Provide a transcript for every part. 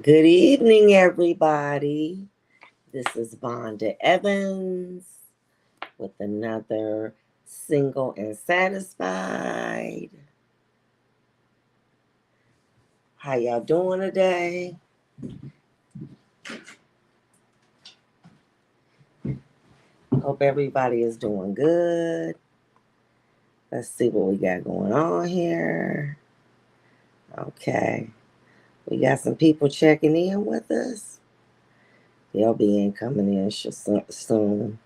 Good evening, everybody. This is Vonda Evans with another Single and Satisfied. How y'all doing today? Hope everybody is doing good. Let's see what we got going on here. Okay. We got some people checking in with us. They'll be in coming in soon.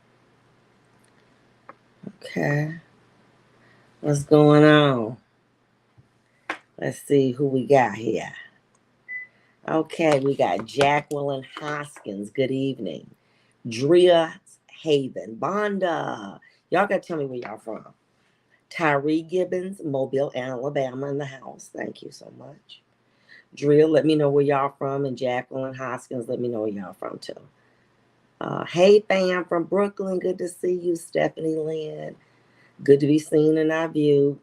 Okay. What's going on? Let's see who we got here. Okay, we got Jacqueline Hoskins. Good evening. Drea Haven. Bonda. Y'all got to tell me where y'all from. Tyree Gibbons, Mobile, Alabama in the house. Thank you so much. Drea, let me know where y'all from. And Jacqueline Hoskins, let me know where y'all from too. Hey, fam from Brooklyn. Good to see you, Stephanie Lynn. Good to be seen in our view.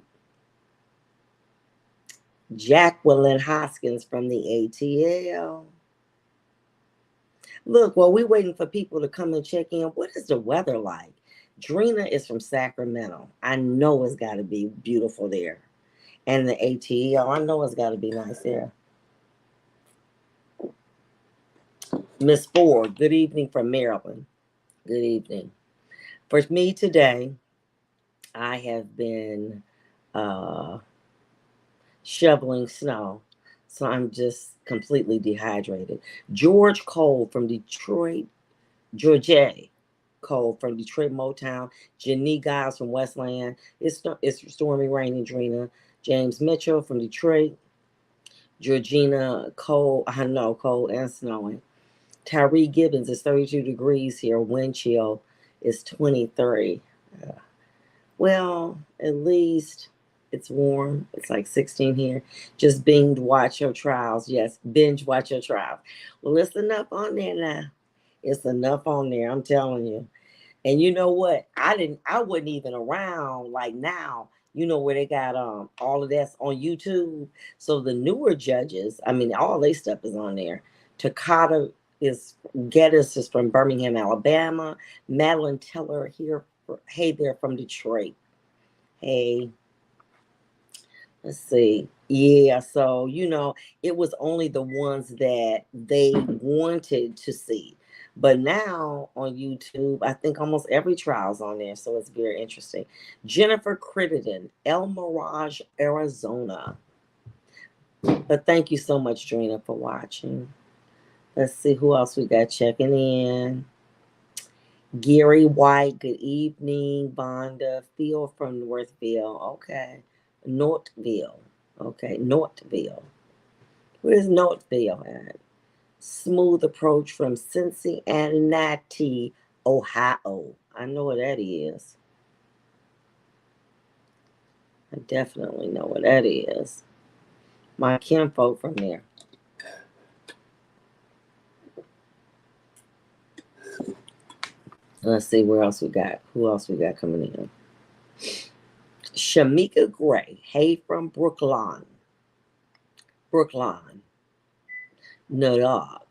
Jacqueline Hoskins from the ATL. Look, while we're waiting for people to come and check in, what is the weather like? Drina is from Sacramento. I know it's got to be beautiful there. And the ATL, I know it's got to be nice there. Miss Ford, good evening from Maryland. Good evening. For me today, I have been uh, shoveling snow. So I'm just completely dehydrated. George Cole from Detroit, Georgia. Cole from Detroit Motown. Jenny Giles from Westland. It's stormy, rainy, Drina. James Mitchell from Detroit. Georgina Cole. I know, cold and snowing. Tyree Gibbons is 32 degrees here. Wind chill is 23. Well, at least it's warm. It's like 16 here. Just binge watch your trials. Yes, binge watch your trials. Well, it's enough on there now. It's enough on there. I'm telling you. And you know what? I wasn't even around like now, where they got all of that's on YouTube. So the newer judges, I mean, all their stuff is on there. Takata is Geddes is from Birmingham, Alabama. Madeline Teller here. Hey there from Detroit. Hey, let's see. Yeah, so it was only the ones that they wanted to see. But now on YouTube, I think almost every trial's on there, so it's very interesting. Jennifer Crittenden, El Mirage, Arizona. But thank you so much, Drina, for watching. Let's see who else we got checking in. Gary White, good evening. Vonda, Phil from Northville. Okay. Northville. Okay, Northville. Where's Northville at? Smooth approach from Cincinnati, Ohio. I know what that is. I definitely know what that is. My kinfolk from there. Let's see where else we got. Who else we got coming in? Shamika Gray. Hey from Brookline. Brookline. No dog.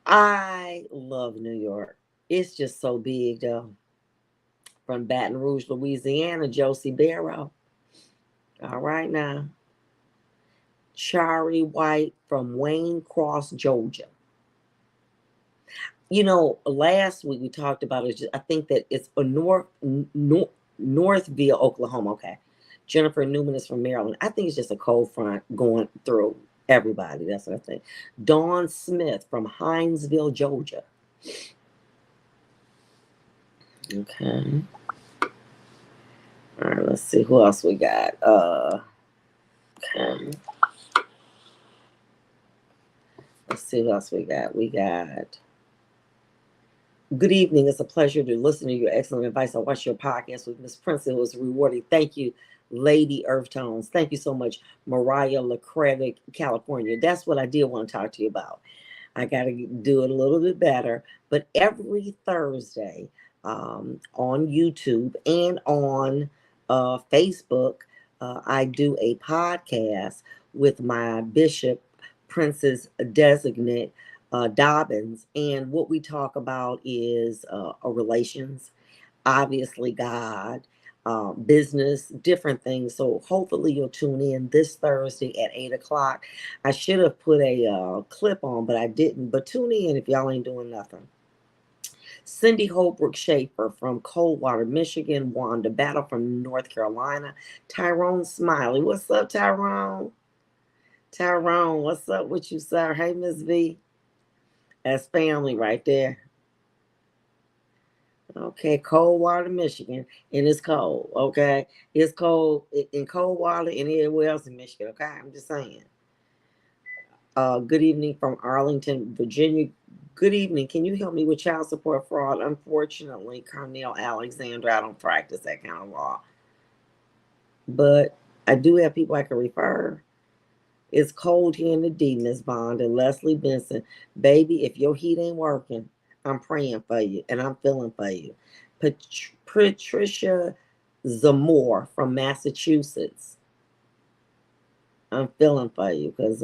I love New York. It's just so big, though. From Baton Rouge, Louisiana, Josie Barrow. All right, now. Shari White from Wayne Cross, Georgia. Last week we talked about it. I think that it's a Northville, Oklahoma. Okay. Jennifer Newman is from Maryland. I think it's just a cold front going through everybody. That's what I think. Dawn Smith from Hinesville, Georgia. Okay. All right, let's see who else we got. Okay. Let's see who else we got. We got. Good evening. It's a pleasure to listen to your excellent advice. I watched your podcast with Miss Prince. It was rewarding. Thank you, Lady Earth Tones. Thank you so much, Mariah Lacredic, California. That's what I did want to talk to you about. I got to do it a little bit better. But every Thursday on YouTube and on Facebook, I do a podcast with my bishop Princess Designate Dobbins. And what we talk about is relations, obviously God, business, different things. So hopefully you'll tune in this Thursday at 8 o'clock. I should have put a clip on, but I didn't. But tune in if y'all ain't doing nothing. Cindy Holbrook Schaefer from Coldwater, Michigan. Wanda Battle from North Carolina. Tyrone Smiley. What's up, Tyrone? Tyrone, what's up with you, sir? Hey, Miss V. That's family right there. Okay, Coldwater, Michigan, and it's cold. Okay, it's cold in Coldwater and everywhere else in Michigan. Okay, I'm just saying. Good evening from Arlington, Virginia. Good evening. Can you help me with child support fraud? Unfortunately, Cornell Alexander, I don't practice that kind of law, but I do have people I can refer. It's cold here in the D, Miss Bond and Leslie Benson. Baby, if your heat ain't working, I'm praying for you and I'm feeling for you. Patricia Zamore from Massachusetts. I'm feeling for you because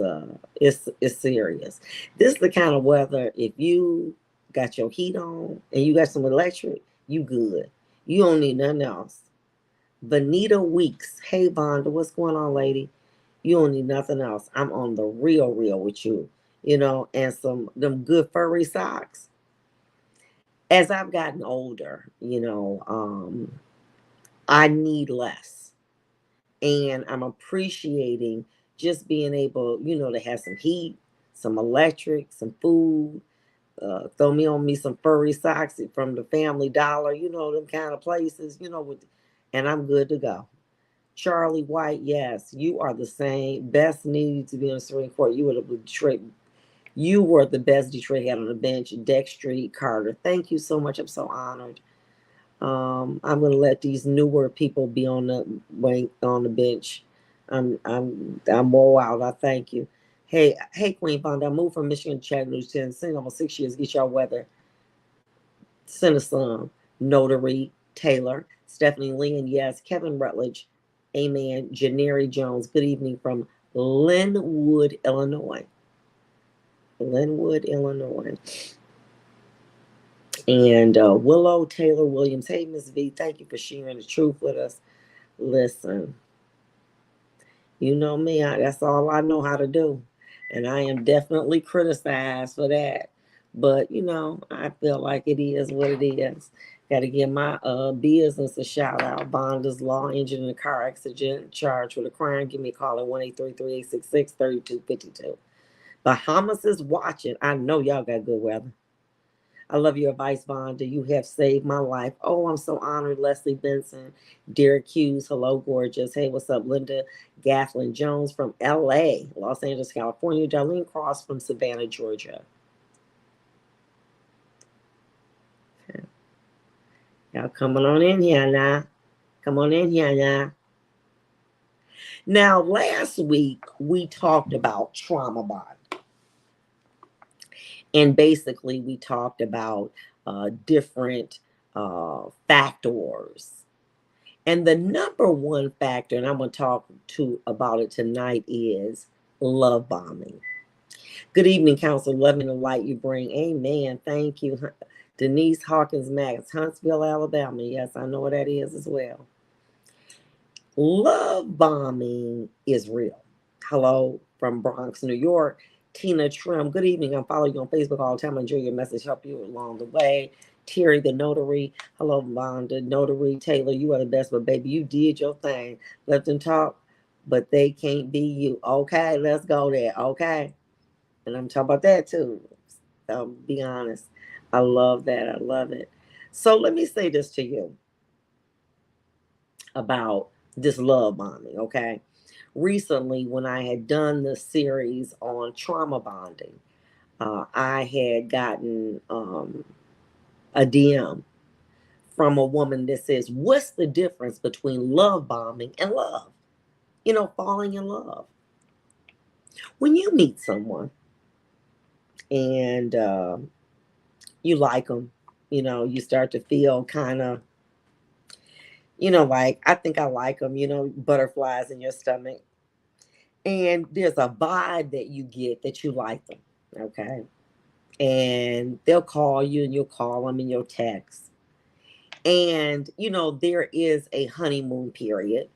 it's serious. This is the kind of weather, if you got your heat on and you got some electric, you good. You don't need nothing else. Vanita Weeks. Hey, Vonda, what's going on, lady? You don't need nothing else. I'm on the real with you, and them good furry socks. As I've gotten older, I need less. And I'm appreciating just being able, to have some heat, some electric, some food. Throw me on me some furry socks from the Family Dollar, them kind of places, and I'm good to go. Charlie White, yes, you are the same. Best needed to be on the Supreme Court. You were the Detroit. You were the best Detroit had on the bench. Dexter Carter. Thank you so much. I'm so honored. I'm gonna let these newer people be on the bench. I'm more out. I thank you. Hey, Queen Fonda. I moved from Michigan to Chattanooga, Tennessee. Almost 6 years. Get y'all weather. Send us some. Notary Taylor, Stephanie Lee, and yes, Kevin Rutledge. Amen. Janeri Jones. Good evening from Linwood, Illinois. Linwood, Illinois. And Willow Taylor Williams. Hey, Miss V, thank you for sharing the truth with us. Listen, you know me, that's all I know how to do. And I am definitely criticized for that. But, I feel like it is what it is. Got to give my business a shout out. Bonda's Law, engine in a car accident, charged with a crime. Give me a call at 1-833-866-3252. Bahamas is watching. I know y'all got good weather. I love your advice, Vonda. You have saved my life. Oh, I'm so honored. Leslie Benson, Derek Hughes. Hello, gorgeous. Hey, what's up? Linda Gatlin Jones from LA, Los Angeles, California. Darlene Cross from Savannah, Georgia. Okay. Y'all coming on in here now. Come on in here now. Now, last week we talked about trauma bond. And basically, we talked about different factors. And the number one factor, and I'm going to talk about it tonight, is love bombing. Good evening, Council. Love me the light you bring. Amen. Thank you. Denise Hawkins Max, Huntsville, Alabama. Yes, I know what that is as well. Love bombing is real. Hello from Bronx, New York. Tina Trim, good evening. I'm following you on Facebook all the time. I enjoy your message. Help you along the way. Terry, the notary. Hello, Vonda. Notary Taylor, you are the best, but baby, you did your thing. Let them talk, but they can't be you. Okay, let's go there. Okay. And I'm talking about that too. I'll be honest. I love that. I love it. So let me say this to you about this love bombing, okay? Recently, when I had done the series on trauma bonding, I had gotten a DM from a woman that says, what's the difference between love bombing and love? Falling in love. When you meet someone and you like them, you start to feel kind of, like, I think I like them, butterflies in your stomach. And there's a vibe that you get that you like them. Okay. And they'll call you and you'll call them in your text. And, there is a honeymoon period,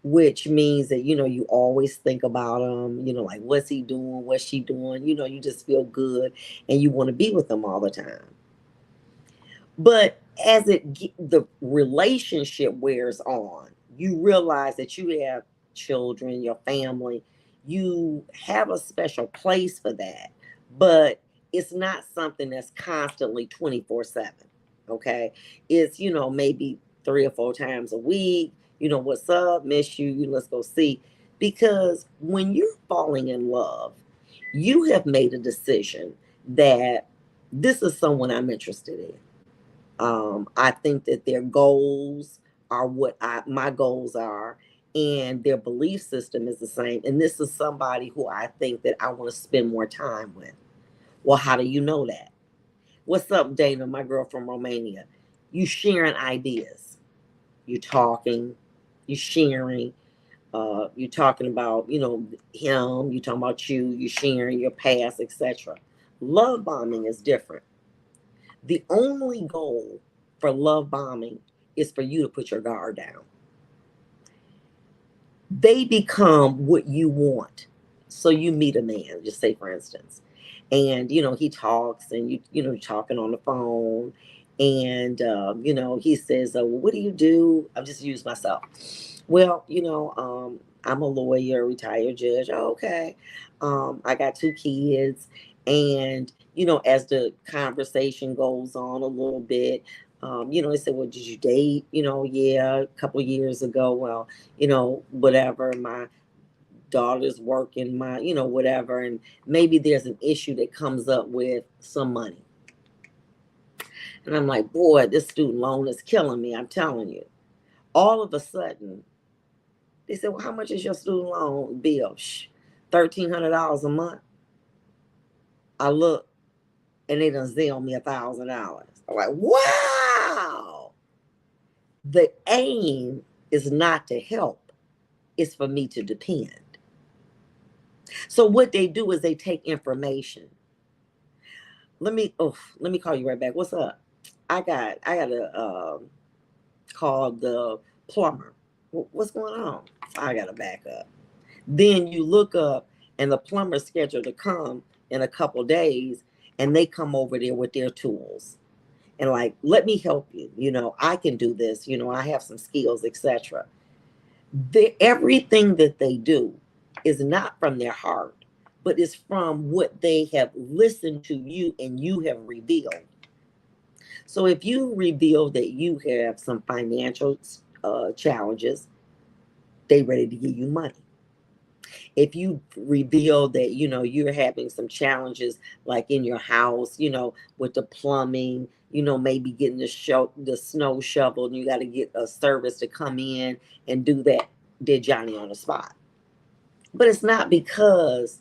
which means that, you always think about them, like, what's he doing? What's she doing? You just feel good and you want to be with them all the time. But as the relationship wears on, you realize that you have children, your family, you have a special place for that, but it's not something that's constantly 24/7. Okay. It's, maybe 3 or 4 times a week. What's up? Miss you. Let's go see. Because when you're falling in love, you have made a decision that this is someone I'm interested in. I think that their goals are what my goals are, and their belief system is the same. And this is somebody who I think that I want to spend more time with. Well, how do you know that? What's up, Dana, my girl from Romania? You sharing ideas, you talking, you sharing, you talking about, him, you talking about you sharing your past, etc. Love bombing is different. The only goal for love bombing is for you to put your guard down. They become what you want. So you meet a man, just say for instance, and he talks and you're talking on the phone, and he says, well, what do you do? I'll just use myself. Well, I'm a lawyer, retired judge. Oh, okay. I got 2 kids. And, as the conversation goes on a little bit, they said, well, did you date? Yeah, a couple of years ago. Well, whatever. My daughter's working, whatever. And maybe there's an issue that comes up with some money. And I'm like, boy, this student loan is killing me. I'm telling you. All of a sudden, they said, well, how much is your student loan bill? $1,300 a month. I look, and they done Zelle me $1,000. I'm like, wow. The aim is not to help. It's for me to depend. So what they do is they take information. Let me call you right back. What's up? I got to call the plumber. What's going on? I got to back up. Then you look up, and the plumber's scheduled to come in a couple days, and they come over there with their tools and like, let me help you. I can do this. I have some skills, etc. Everything that they do is not from their heart, but it's from what they have listened to you and you have revealed. So if you reveal that you have some financial challenges, they ready to give you money. If you reveal that you're having some challenges like in your house, with the plumbing, maybe getting the snow shoveled, and you got to get a service to come in and do that, they're Johnny on the spot. But it's not because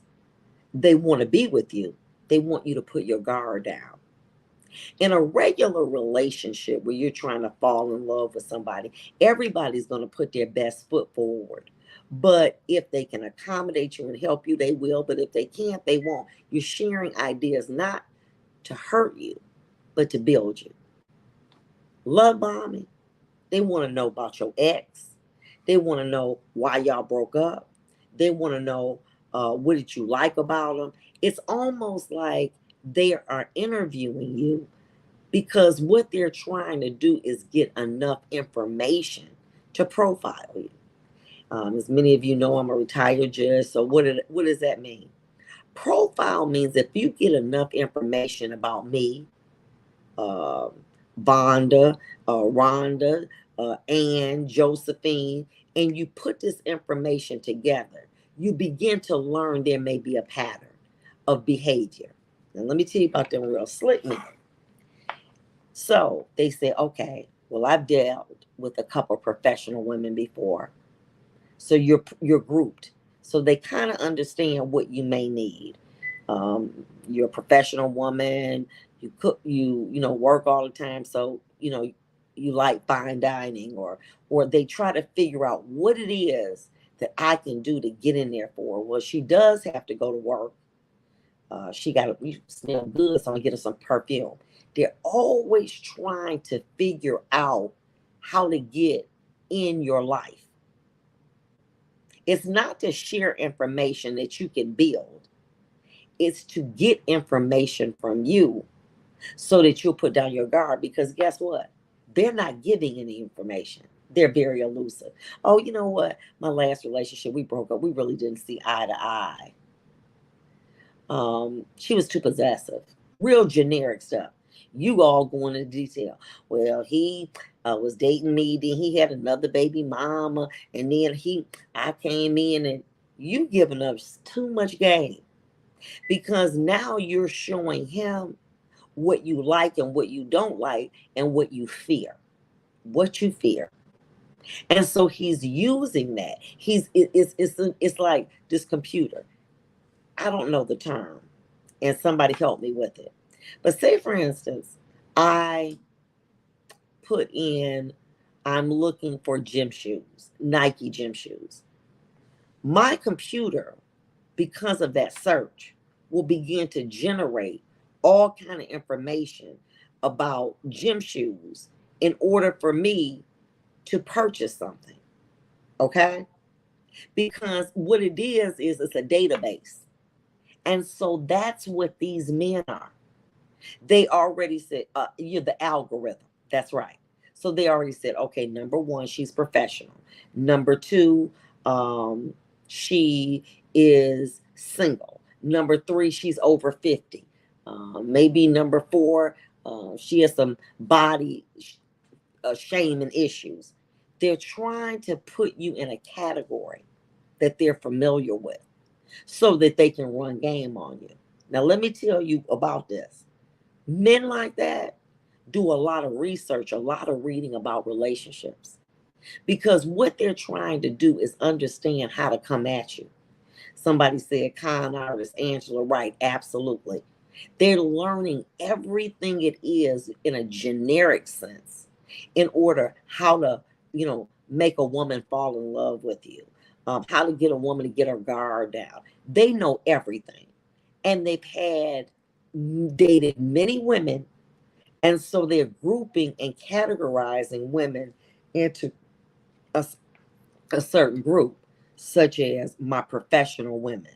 they want to be with you. They want you to put your guard down. In a regular relationship where you're trying to fall in love with somebody, everybody's going to put their best foot forward. But if they can accommodate you and help you, they will. But if they can't, they won't. You're sharing ideas not to hurt you, but to build you. Love bombing. They want to know about your ex. They want to know why y'all broke up. They want to know what did you like about them. It's almost like they are interviewing you, because what they're trying to do is get enough information to profile you. As many of you know, I'm a retired judge. So what does that mean? Profile means if you get enough information about me, Vonda, Rhonda, Ann, Josephine, and you put this information together, you begin to learn there may be a pattern of behavior. Now, let me tell you about them real slick men. So they say, okay, well, I've dealt with a couple professional women before. So you're grouped. So they kind of understand what you may need. You're a professional woman, you cook, work all the time. So, you like fine dining, or they try to figure out what it is that I can do to get in there for her? Well, she does have to go to work. She got to smell good, so I'm gonna get her some perfume. They're always trying to figure out how to get in your life. It's not to share information that you can build. It's to get information from you so that you'll put down your guard, because guess what? They're not giving any information. They're very elusive. Oh, you know what? My last relationship, we broke up. We really didn't see eye to eye. She was too possessive. Real generic stuff. You all go into detail. Well, he was dating me, then he had another baby mama, and then I came in, and you giving us too much game, because now you're showing him what you like and what you don't like and what you fear. What you fear. And so he's using that. It's like this computer. I don't know the term, and somebody help me with it. But say, for instance, I put in, I'm looking for gym shoes, Nike gym shoes. My computer, because of that search, will begin to generate all kind of information about gym shoes in order for me to purchase something. Okay? Because what it is it's a database. And so that's what these men are. They already said, you're the algorithm. That's right. So they already said, okay, number one, she's professional. Number two, she is single. Number three, she's over 50. Maybe number four, she has some body shame and issues. They're trying to put you in a category that they're familiar with so that they can run game on you. Now, let me tell you about this. Men like that do a lot of research, a lot of reading about relationships, because what they're trying to do is understand how to come at you. Somebody said con artist, Angela Wright. Absolutely. They're learning everything it is in a generic sense in order how to, make a woman fall in love with you, how to get a woman to get her guard down. They know everything. And they've dated many women. And so they're grouping and categorizing women into a certain group, such as my professional women,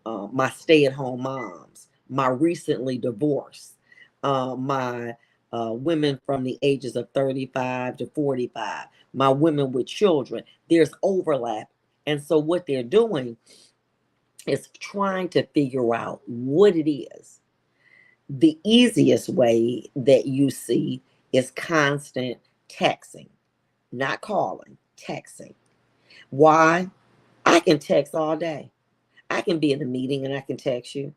my stay-at-home moms, my recently divorced, my women from the ages of 35 to 45, my women with children. There's overlap. And so what they're doing is trying to figure out what it is. The easiest way that you see is constant texting, not calling, texting. Why? I can text all day. I can be in a meeting and I can text you.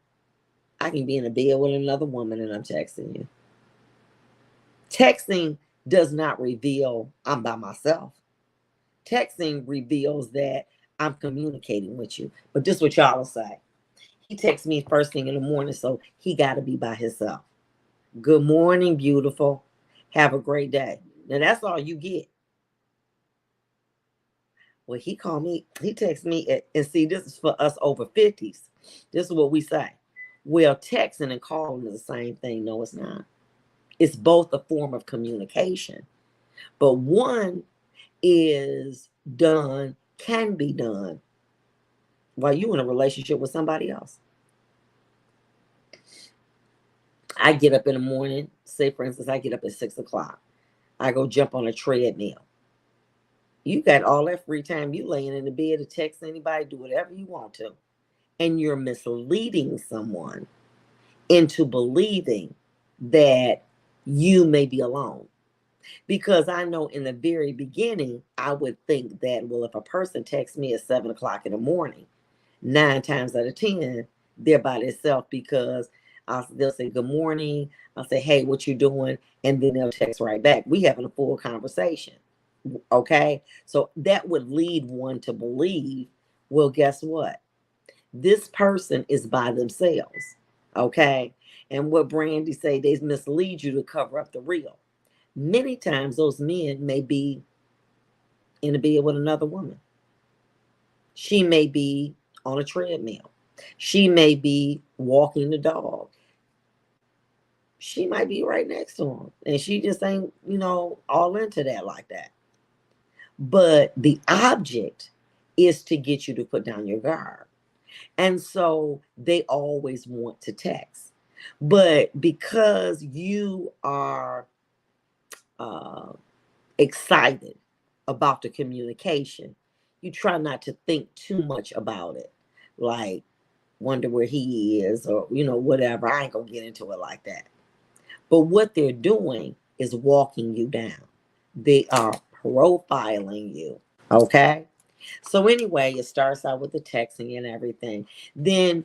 I can be in a bed with another woman and I'm texting you. Texting does not reveal I'm by myself. Texting reveals that I'm communicating with you. But this is what y'all will say. He texts me first thing in the morning, so he got to be by himself. Good morning, beautiful. Have a great day. Now, that's all you get. Well, he called me, he texted me, and see, this is for us over 50s. This is what we say. Well, texting and calling is the same thing. No, it's not. It's both a form of communication. But one is done, can be done, while you're in a relationship with somebody else. I get up in the morning, say, for instance, I get up at 6 o'clock. I go jump on a treadmill. You got all that free time. You laying in the bed to text anybody, do whatever you want to. And you're misleading someone into believing that you may be alone. Because I know in the very beginning, I would think that, well, if a person texts me at 7 o'clock in the morning, 9 times out of 10, they're by themselves, because they'll say, good morning. I'll say, hey, what you doing? And then they'll text right back. We having a full conversation. Okay. So that would lead one to believe, well, guess what? This person is by themselves. Okay. And what Brandy say, they mislead you to cover up the real. Many times those men may be in a bed with another woman. She may be on a treadmill. She may be walking the dog. She might be right next to him. And she just ain't, all into that like that. But the object is to get you to put down your guard. And so they always want to text. But because you are uh, excited about the communication, you try not to think too much about it. Like, wonder where he is or, whatever. I ain't going to get into it like that. But what they're doing is walking you down. They are profiling you. Okay. So anyway, it starts out with the texting and everything. Then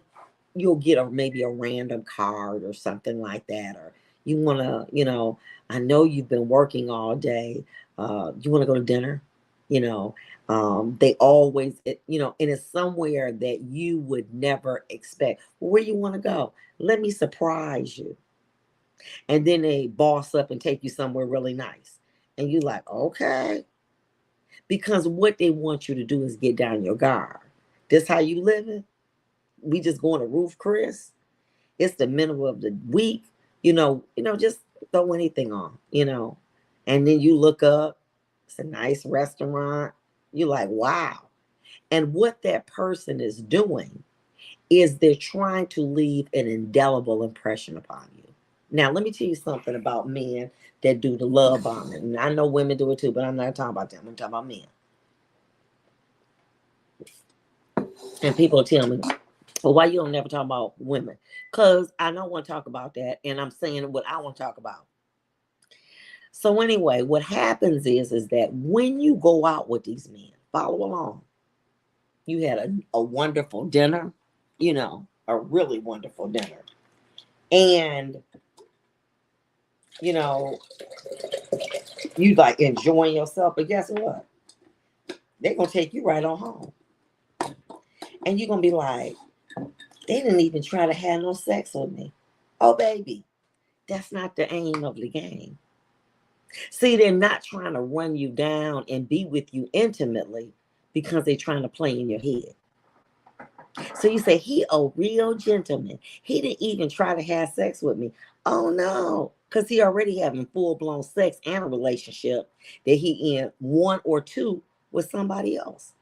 you'll get maybe a random card or something like that. Or you want to, I know you've been working all day. You want to go to dinner? They always, and it's somewhere that you would never expect. Well, where you want to go? Let me surprise you. And then they boss up and take you somewhere really nice. And you like, okay. Because what they want you to do is get down your guard. This how you living? We just going to Roof Chris. It's the middle of the week. Just throw anything on, And then you look up, it's a nice restaurant. You're like, wow. And what that person is doing is they're trying to leave an indelible impression upon you. Now, let me tell you something about men that do the love bombing. And I know women do it too, but I'm not talking about them. I'm talking about men. And people tell me, well, why you don't never talk about women? Because I don't want to talk about that. And I'm saying what I want to talk about. So anyway, what happens is that when you go out with these men, follow along. You had a wonderful dinner, a really wonderful dinner. And, you like enjoying yourself. But guess what? They're going to take you right on home. And you're going to be like, they didn't even try to have no sex with me. Oh, baby, that's not the aim of the game. See, they're not trying to run you down and be with you intimately because they're trying to play in your head. So you say, he a real gentleman. He didn't even try to have sex with me. Oh, no, because he already having full-blown sex and a relationship that he in 1 or 2 with somebody else.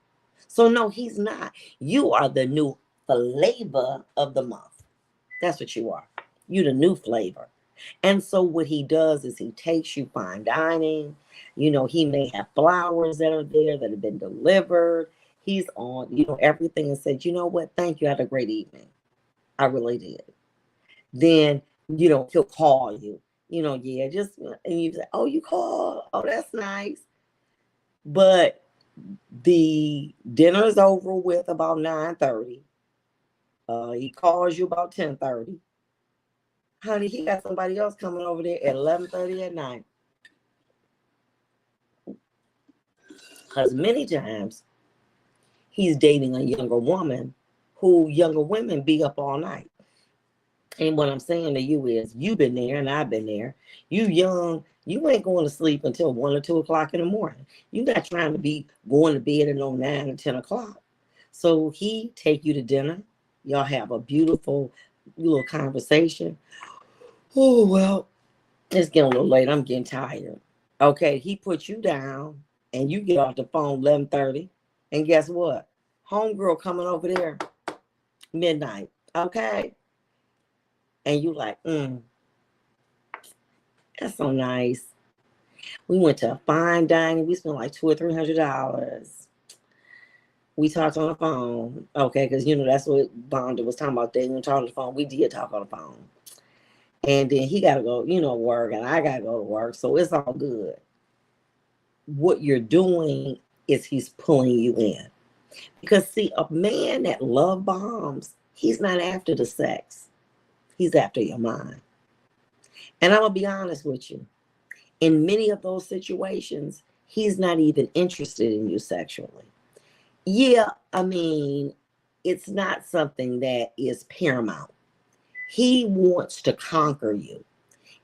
So no, he's not. You are the new flavor of the month. That's what you are. You the new flavor. And so what he does is he takes you fine dining. He may have flowers that are there that have been delivered. He's on, everything and said, you know what? Thank you. I had a great evening. I really did. Then, he'll call you, yeah, just, and you say, oh, you called. Oh, that's nice. But the dinner is over with about 9:30. He calls you about 10:30. Honey, he got somebody else coming over there at 11:30 at night. Because many times he's dating a younger woman who younger women be up all night. And what I'm saying to you is, you've been there and I've been there. You young, you ain't going to sleep until 1 or 2 o'clock in the morning. You're not trying to be going to bed at 9 or 10 o'clock. So he take you to dinner. Y'all have a beautiful little conversation. Oh, well, it's getting a little late. I'm getting tired. Okay, he put you down and you get off the phone 11:30. And guess what? Homegirl coming over there midnight. Okay. And you like, that's so nice. We went to a fine dining. We spent like $200 or $300. We talked on the phone. Okay, because that's what Bonda was talking about. They didn't talk on the phone. We did talk on the phone. And then he got to go, work, and I got to go to work. So it's all good. What you're doing is he's pulling you in. Because, see, a man that love bombs, he's not after the sex. He's after your mind. And I'm going to be honest with you. In many of those situations, he's not even interested in you sexually. Yeah, I mean, it's not something that is paramount. He wants to conquer you.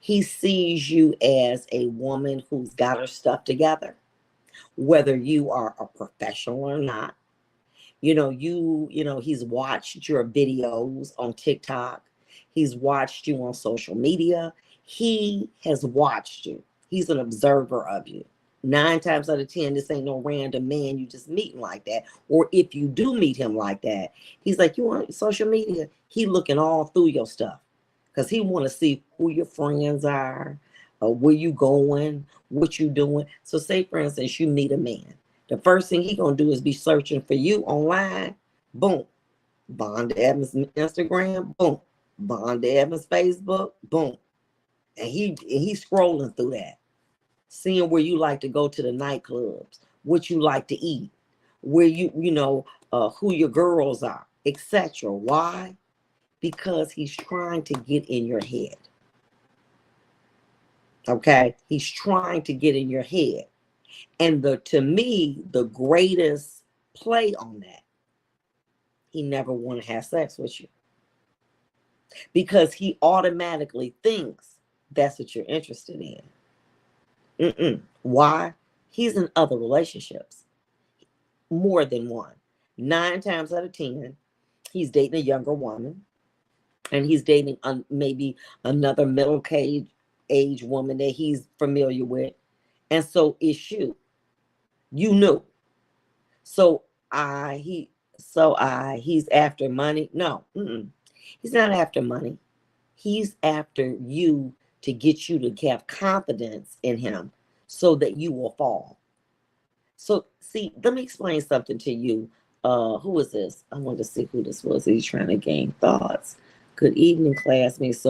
He sees you as a woman who's got her stuff together, whether you are a professional or not. He's watched your videos on TikTok. He's watched you on social media. He has watched you. He's an observer of you. 9 times out of 10, this ain't no random man you just meeting like that. Or if you do meet him like that, he's like, you on social media? He looking all through your stuff because he want to see who your friends are, where you going, what you doing. So say, for instance, you meet a man. The first thing he gonna do is be searching for you online. Boom. Vonda Evans Instagram. Boom. Vonda Evans Facebook. Boom. And he's scrolling through that, seeing where you like to go to the nightclubs, what you like to eat, where who your girls are, etc. Why? Because he's trying to get in your head. Okay? He's trying to get in your head. And to me, the greatest play on that, he never want to have sex with you. Because he automatically thinks that's what you're interested in. Why? He's in other relationships. More than one. 9 times out of 10, he's dating a younger woman. And he's dating maybe another middle-aged woman that he's familiar with. And so is you. You knew. He's after money. No, he's not after money. He's after you to get you to have confidence in him so that you will fall. So see, let me explain something to you. Who is this? I wanted to see who this was. He's trying to gain thoughts. Good evening, classmates.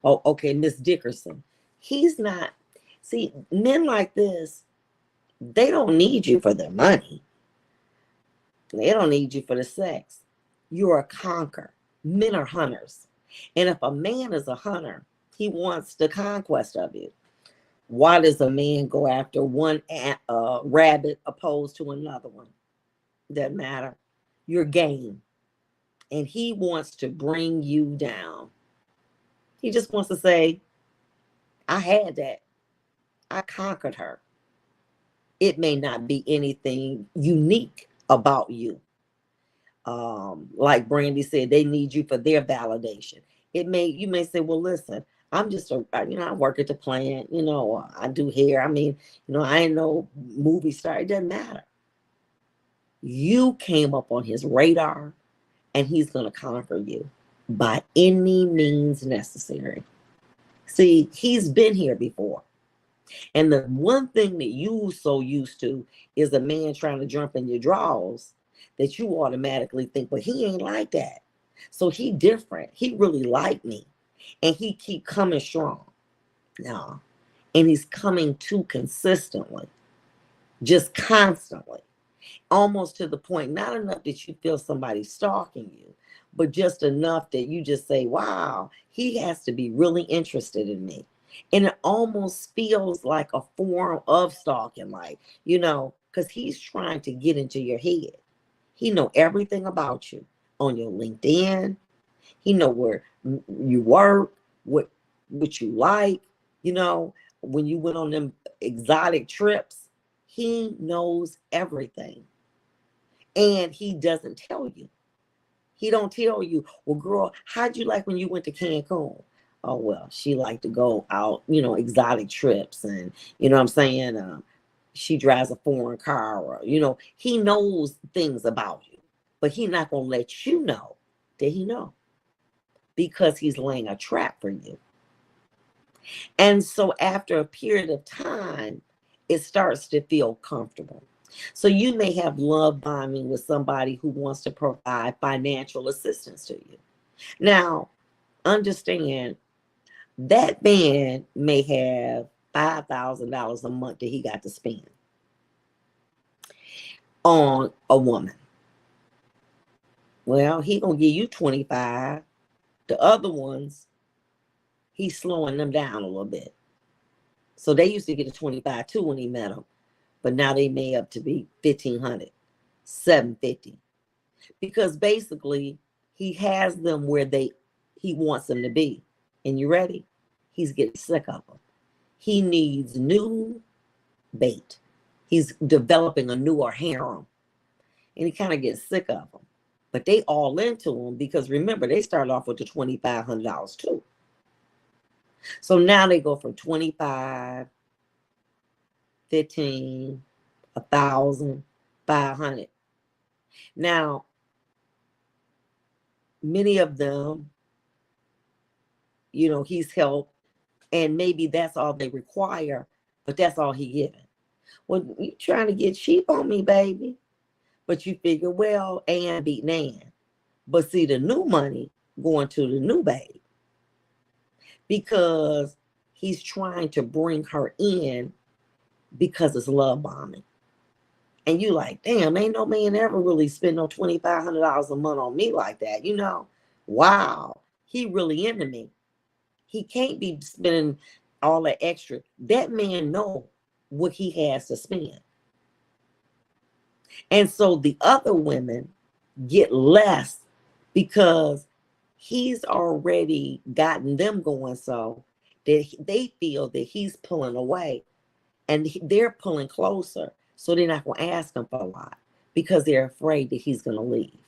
Okay, Miss Dickerson. He's not, see, men like this, they don't need you for their money. They don't need you for the sex. You're a conqueror. Men are hunters. And if a man is a hunter, he wants the conquest of you. Why does a man go after one rabbit opposed to another one? Doesn't matter. You're game. And he wants to bring you down. He just wants to say, I had that. I conquered her. It may not be anything unique about you. Like Brandy said, they need you for their validation. You may say, well, listen, I'm just I work at the plant, I do hair. I mean, I ain't no movie star. It doesn't matter. You came up on his radar and he's going to conquer you by any means necessary. See, he's been here before. And the one thing that you so used to is a man trying to jump in your drawers that you automatically think, well, he ain't like that. So he different. He really like me. And he keep coming strong. No. And he's coming too consistently. Just constantly. Almost to the point, not enough that you feel somebody stalking you, but just enough that you just say, wow, he has to be really interested in me. And it almost feels like a form of stalking, because he's trying to get into your head. He know everything about you on your LinkedIn. He know where you work, what you like, when you went on them exotic trips. He knows everything. And he doesn't tell you. He don't tell you, well, girl, how'd you like when you went to Cancun? Oh, well, she liked to go out, exotic trips. And, what I'm saying? She drives a foreign car. Or, he knows things about you. But he's not going to let you know that he know. Because he's laying a trap for you. And so after a period of time, it starts to feel comfortable. So you may have love bombing with somebody who wants to provide financial assistance to you. Now, understand that man may have $5,000 a month that he got to spend on a woman. Well, he gonna give you 25. The other ones, he's slowing them down a little bit. So they used to get a 25 too when he met them. But now they may up to be 1,500, 750. Because basically, he has them where he wants them to be. And you ready? He's getting sick of them. He needs new bait. He's developing a newer harem. and he kind of gets sick of them. But they all into him because remember, they started off with the $2,500 too. So now they go from 25, 15, 1,000, 500. Now, many of them, he's helped, and maybe that's all they require, but that's all he given. Well, you trying to get cheap on me, baby. But you figure, well, Ann beat Nan. But see, the new money going to the new babe because he's trying to bring her in because it's love bombing. And you like, damn, ain't no man ever really spend no $2,500 a month on me like that. Wow, he really into me. He can't be spending all that extra. That man know what he has to spend. And so the other women get less because he's already gotten them going so that they feel that he's pulling away and they're pulling closer. So they're not going to ask him for a lot because they're afraid that he's going to leave.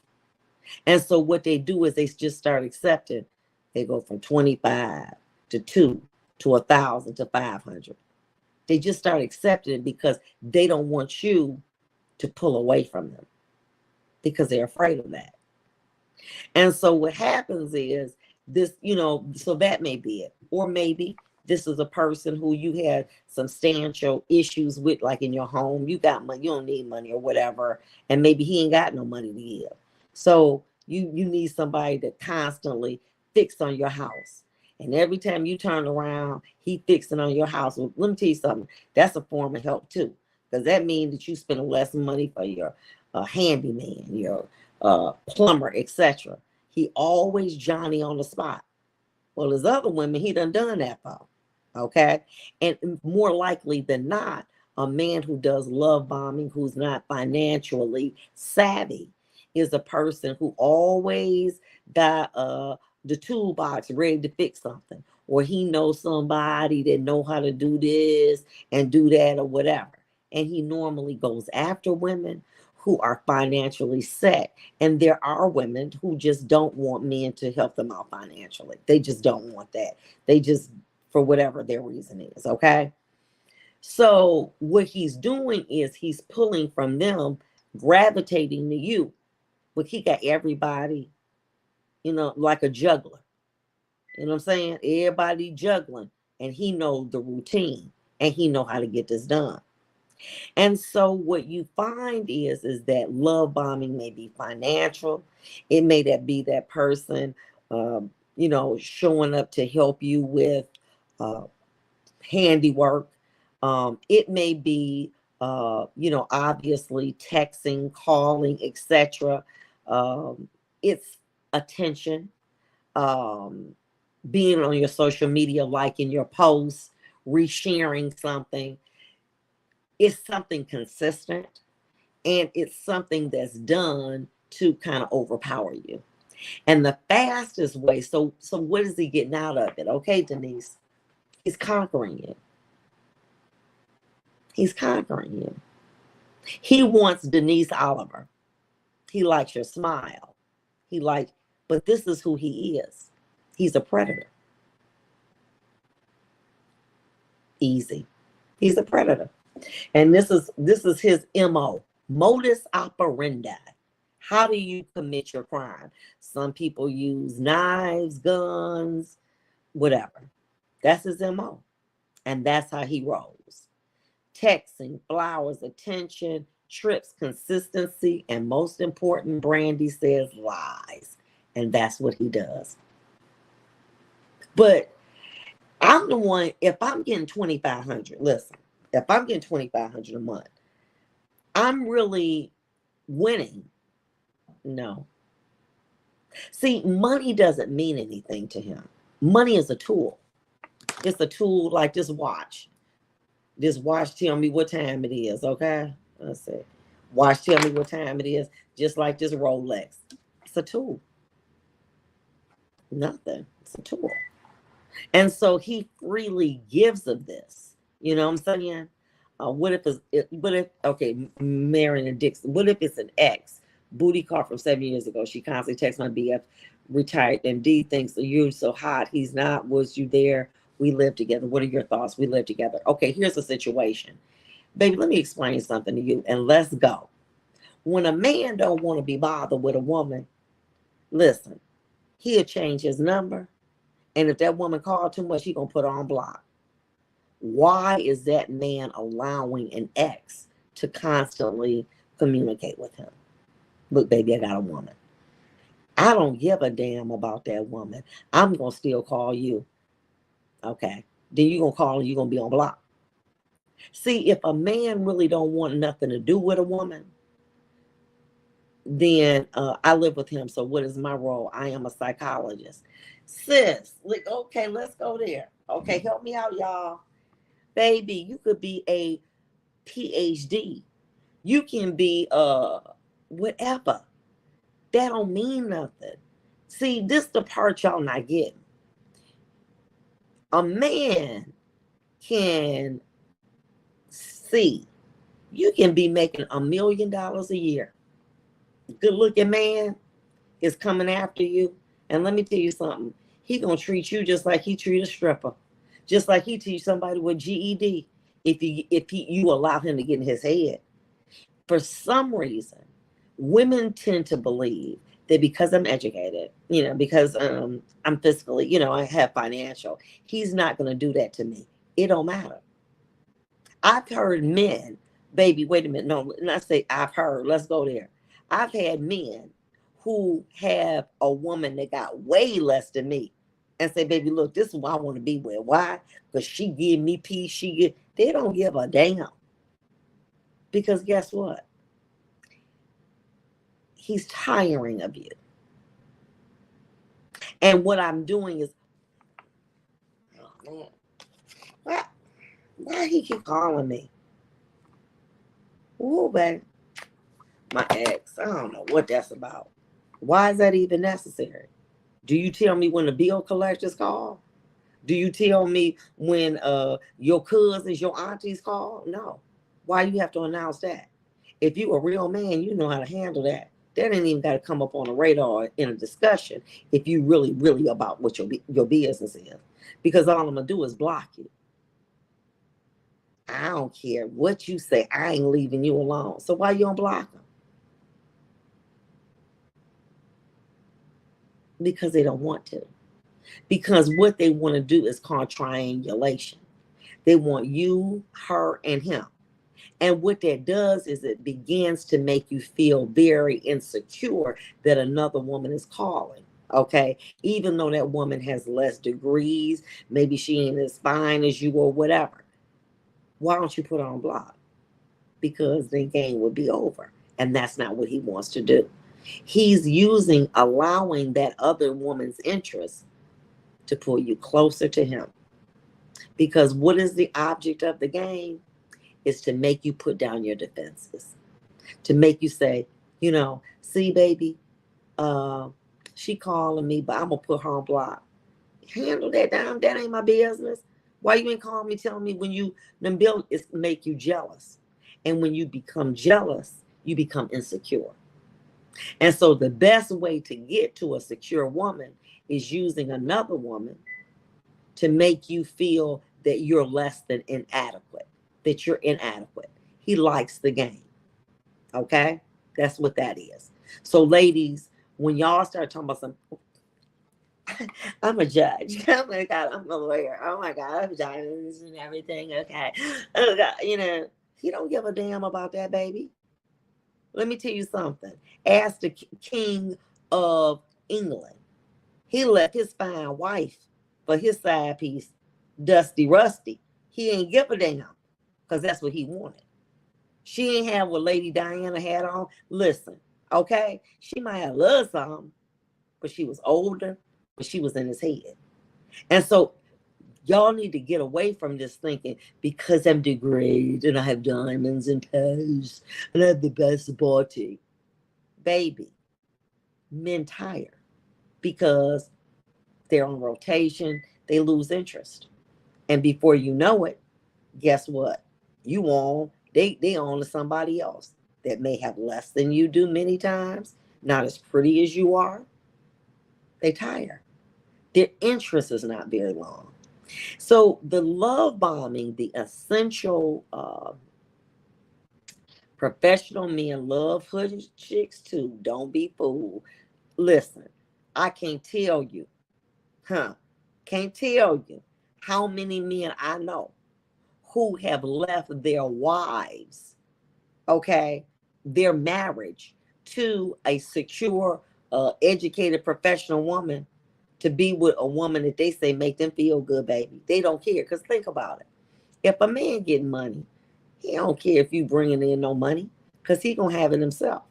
And so what they do is they just start accepting. They go from 25 to 2 to 1,000 to 500. They just start accepting it because they don't want you to pull away from them because they're afraid of that. And so what happens is this, so that may be it. Or maybe this is a person who you had substantial issues with, like in your home. You got money, you don't need money or whatever. And maybe he ain't got no money to give. So you need somebody that constantly fixed on your house. And every time you turn around, he fixing on your house. Well, let me tell you something. That's a form of help too. Because that means that you spend less money for your handyman, your plumber, etc. He always Johnny on the spot. Well, there's other women he done that for. Okay. And more likely than not, a man who does love bombing, who's not financially savvy, is a person who always got the toolbox ready to fix something. Or he knows somebody that know how to do this and do that or whatever. And he normally goes after women who are financially set. And there are women who just don't want men to help them out financially. They just don't want that. They just, for whatever their reason is, okay? So what he's doing is he's pulling from them, gravitating to you. But he got everybody, like a juggler. You know what I'm saying? Everybody juggling. And he knows the routine. And he know how to get this done. And so what you find is that love bombing may be financial. It may be that person, showing up to help you with handiwork. It may be, obviously texting, calling, etc. It's attention, being on your social media, liking your posts, resharing something. It's something consistent, and it's something that's done to kind of overpower you. And the fastest way, so what is he getting out of it? Okay, Denise, he's conquering you. He's conquering you. He wants Denise Oliver. He likes your smile. But this is who he is. He's a predator. Easy. He's a predator. And this is his MO, modus operandi. How do you commit your crime? Some people use knives, guns, whatever. That's his MO. And that's how he rolls. Texting, flowers, attention, trips, consistency, and most important, Brandy says lies. And that's what he does. But I'm the one, if I'm getting $2,500, listen, if I'm getting $2,500 a month, I'm really winning. No. See, money doesn't mean anything to him. Money is a tool. It's a tool like this watch. This watch tell me what time it is, okay? Let's see. Watch tell me what time it is, just like this Rolex. It's a tool. Nothing. It's a tool. And so he freely gives of this. You know what I'm saying? What if marrying a Dixon? What if it's an ex Booty call from 7 years ago. She constantly texts my BF, retired MD, thinks that you're so hot. He's not. Was you there? We live together. What are your thoughts? We live together. Okay, here's the situation. Baby, let me explain something to you and let's go. When a man don't want to be bothered with a woman, listen, he'll change his number. And if that woman called too much, he gonna put her on block. Why is that man allowing an ex to constantly communicate with him? Look, baby, I got a woman. I don't give a damn about that woman. I'm gonna still call you. Okay. Then you're gonna call and you're gonna be on block. See, if a man really don't want nothing to do with a woman, then I live with him. So what is my role? I am a psychologist. Sis, like, okay, let's go there. Okay, help me out, y'all. Baby, you could be a PhD. You can be whatever. That don't mean nothing. See, this the part y'all not getting. A man can see. You can be making $1 million a year. Good looking man is coming after you. And let me tell you something. He gonna treat you just like he treat a stripper. Just like he teach somebody with GED. If you allow him to get in his head. For some reason, women tend to believe that because I'm educated, because I'm fiscally, I have financial, he's not going to do that to me. It don't matter. I've heard men, baby, wait a minute. No, not say I've heard. Let's go there. I've had men who have a woman that got way less than me and say, baby, look, this is what I want to be with. Why? Because she give me peace. They don't give a damn. Because guess what? He's tiring of you. And what I'm doing is, oh man, why he keep calling me? Ooh, baby. My ex, I don't know what that's about. Why is that even necessary? Do you tell me when the bill collectors call? Do you tell me when your cousins, your aunties call? No. Why you have to announce that? If you a real man, you know how to handle that. That ain't even got to come up on the radar in a discussion if you really, really about what your business is. Because all I'm going to do is block you. I don't care what you say. I ain't leaving you alone. So why you don't block them? Because they don't want to. Because what they want to do is called triangulation. They want you, her, and him. And what that does is it begins to make you feel very insecure that another woman is calling. Okay. Even though that woman has less degrees, maybe she ain't as fine as you or whatever. Why don't you put her on block? Because the game would be over. And that's not what he wants to do. He's allowing that other woman's interest to pull you closer to him. Because what is the object of the game? Is to make you put down your defenses. To make you say, see, baby, she calling me, but I'm going to put her on block. Handle that down. That ain't my business. Why you ain't calling me, telling me when them bills is make you jealous. And when you become jealous, you become insecure. And so the best way to get to a secure woman is using another woman to make you feel that you're less than inadequate, that you're inadequate. He likes the game. Okay? That's what that is. So ladies, when y'all start talking about something, I'm a judge. Oh my God, I'm a lawyer. Oh my God, I'm judges and everything. Okay. Oh God, he don't give a damn about that, baby. Let me tell you something. Ask the king of England. He left his fine wife for his side piece, Dusty Rusty. He ain't give a damn because that's what he wanted. She ain't have what Lady Diana had on. Listen, okay? She might have loved something, but she was older, but she was in his head. And so y'all need to get away from this thinking because I'm degraded and I have diamonds and pearls and I have the best body. Baby, men tire because they're on rotation, they lose interest. And before you know it, guess what? You on, they on to somebody else. that may have less than you do many times, not as pretty as you are, they tire. Their interest is not very long. So the love bombing, the essential professional men love hood chicks too. Don't be fooled. Listen, I can't tell you, can't tell you how many men I know who have left their wives, okay, their marriage to a secure, educated, professional woman to be with a woman that they say make them feel good, baby. They don't care. Because think about it. If a man getting money, he don't care if you bringing in no money because he going to have it himself.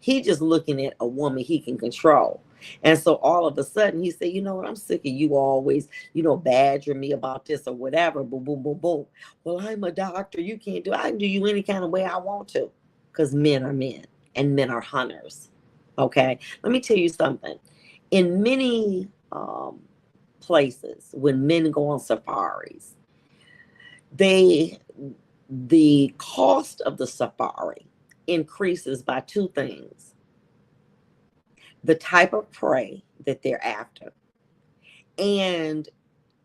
He just looking at a woman he can control. And so all of a sudden he said, you know what, I'm sick of you always, badger me about this or whatever. Boom, boom, boom, boom. Well, I'm a doctor. You can't do it. I can do you any kind of way I want to because men are men and men are hunters. Okay. Let me tell you something. In many places, when men go on safaris, the cost of the safari increases by two things: the type of prey that they're after, and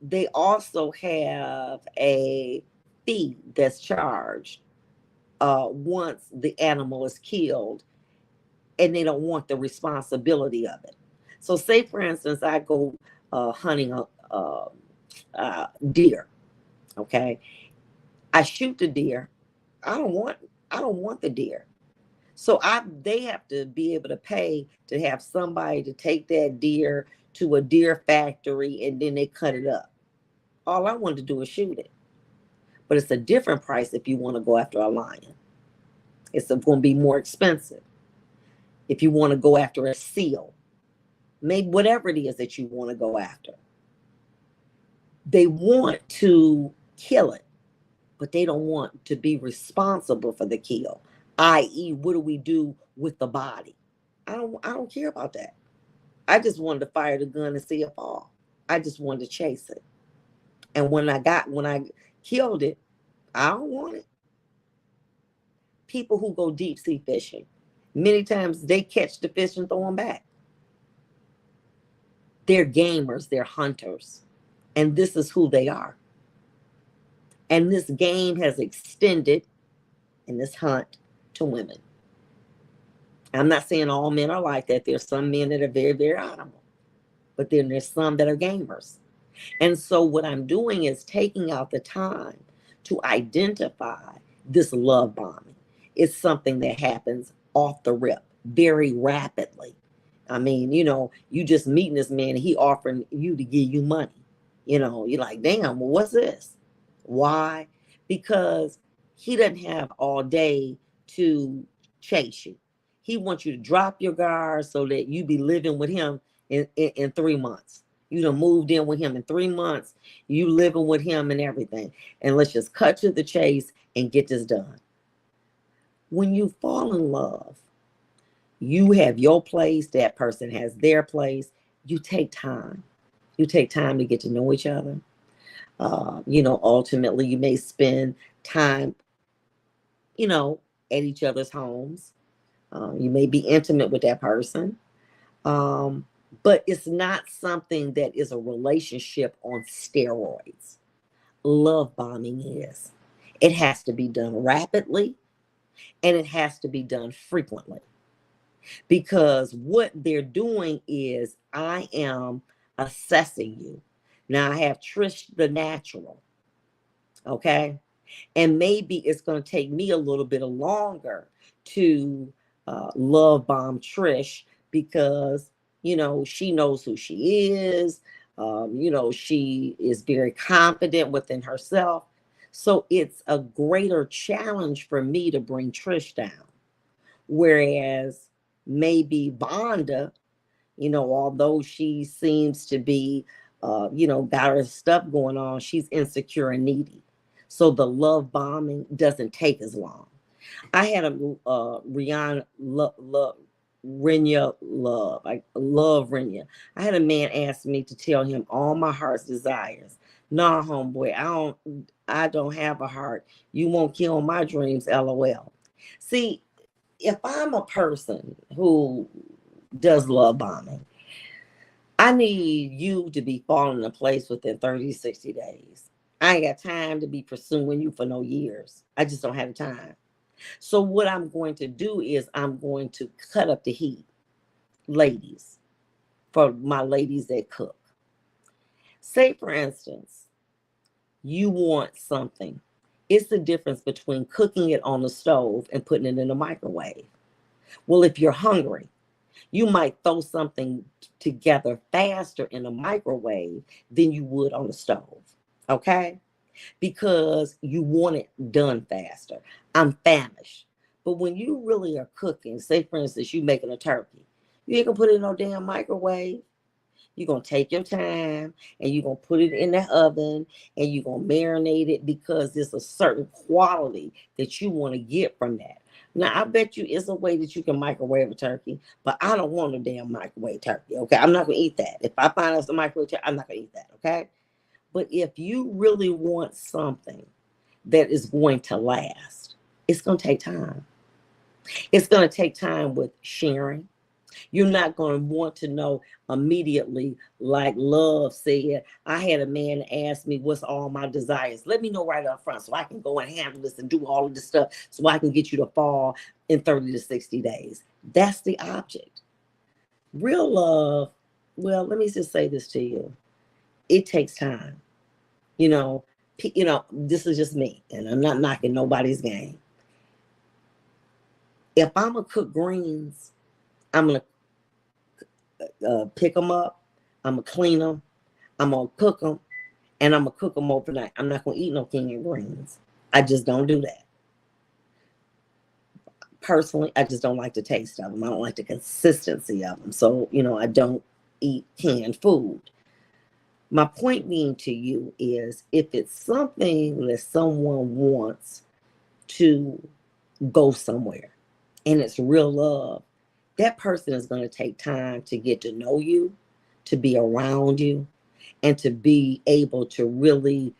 they also have a fee that's charged once the animal is killed, and they don't want the responsibility of it. So say, for instance, I go hunting a deer, okay? I shoot the deer. I don't want the deer. So they have to be able to pay to have somebody to take that deer to a deer factory and then they cut it up. All I want to do is shoot it. But it's a different price if you want to go after a lion. It's going to be more expensive. If you want to go after a seal, maybe whatever it is that you want to go after. They want to kill it, but they don't want to be responsible for the kill, i.e., what do we do with the body? I don't care about that. I just wanted to fire the gun and see it fall. I just wanted to chase it. And when I killed it, I don't want it. People who go deep sea fishing, many times they catch the fish and throw them back. They're gamers, they're hunters, and this is who they are. And this game has extended in this hunt to women. I'm not saying all men are like that. There's some men that are very, very honorable, but then there's some that are gamers. And so what I'm doing is taking out the time to identify this love bombing. It's something that happens off the rip very rapidly. I mean, you just meeting this man and he offering you to give you money. You're like, damn, well, what's this? Why? Because he doesn't have all day to chase you. He wants you to drop your guard so that you be living with him in 3 months. You done moved in with him in 3 months. You living with him and everything. And let's just cut to the chase and get this done. When you fall in love, you have your place, that person has their place. You take time. You take time to get to know each other. Ultimately, you may spend time, at each other's homes. You may be intimate with that person. But it's not something that is a relationship on steroids. Love bombing is. It has to be done rapidly, and it has to be done frequently. Because what they're doing is, I am assessing you. Now I have Trish the natural, okay? And maybe it's going to take me a little bit longer to love bomb Trish because, she knows who she is. She is very confident within herself. So it's a greater challenge for me to bring Trish down. Whereas maybe Vonda, although she seems to be, got her stuff going on, she's insecure and needy. So the love bombing doesn't take as long. I had a Renya love. I love Renya. I had a man ask me to tell him all my heart's desires. Nah, homeboy, I don't have a heart. You won't kill my dreams, LOL. See, if I'm a person who does love bombing, I need you to be falling in place within 30, 60 days. I ain't got time to be pursuing you for no years. I just don't have the time. So what I'm going to do is I'm going to cut up the heat, ladies, for my ladies that cook. Say, for instance, you want something. It's the difference between cooking it on the stove and putting it in the microwave. Well, if you're hungry, you might throw something together faster in a microwave than you would on the stove. Okay? Because you want it done faster. I'm famished. But when you really are cooking, say for instance, you making a turkey, you ain't gonna put it in no damn microwave. You're gonna take your time and you're gonna put it in the oven and you're gonna marinate it because there's a certain quality that you want to get from that. Now I bet you it's a way that you can microwave a turkey, but I don't want a damn microwave turkey. Okay, I'm not gonna eat that. If I find out it's a microwave turkey, I'm not gonna eat that. Okay, but if you really want something that is going to last, it's gonna take time. It's gonna take time with sharing. You're not going to want to know immediately, like Love said. I had a man ask me, what's all my desires? Let me know right up front so I can go and handle this and do all of this stuff so I can get you to fall in 30 to 60 days. That's the object. Real love, well, let me just say this to you. It takes time. You know, this is just me, and I'm not knocking nobody's game. If I'm going to cook greens, I'm going to pick them up. I'm gonna clean them. I'm gonna cook them, and I'm gonna cook them overnight. I'm not gonna eat no canned greens. I just don't do that. Personally, I just don't like the taste of them. I don't like the consistency of them. So, I don't eat canned food. My point being to you is if it's something that someone wants to go somewhere and it's real love, that person is going to take time to get to know you, to be around you, and to be able to really,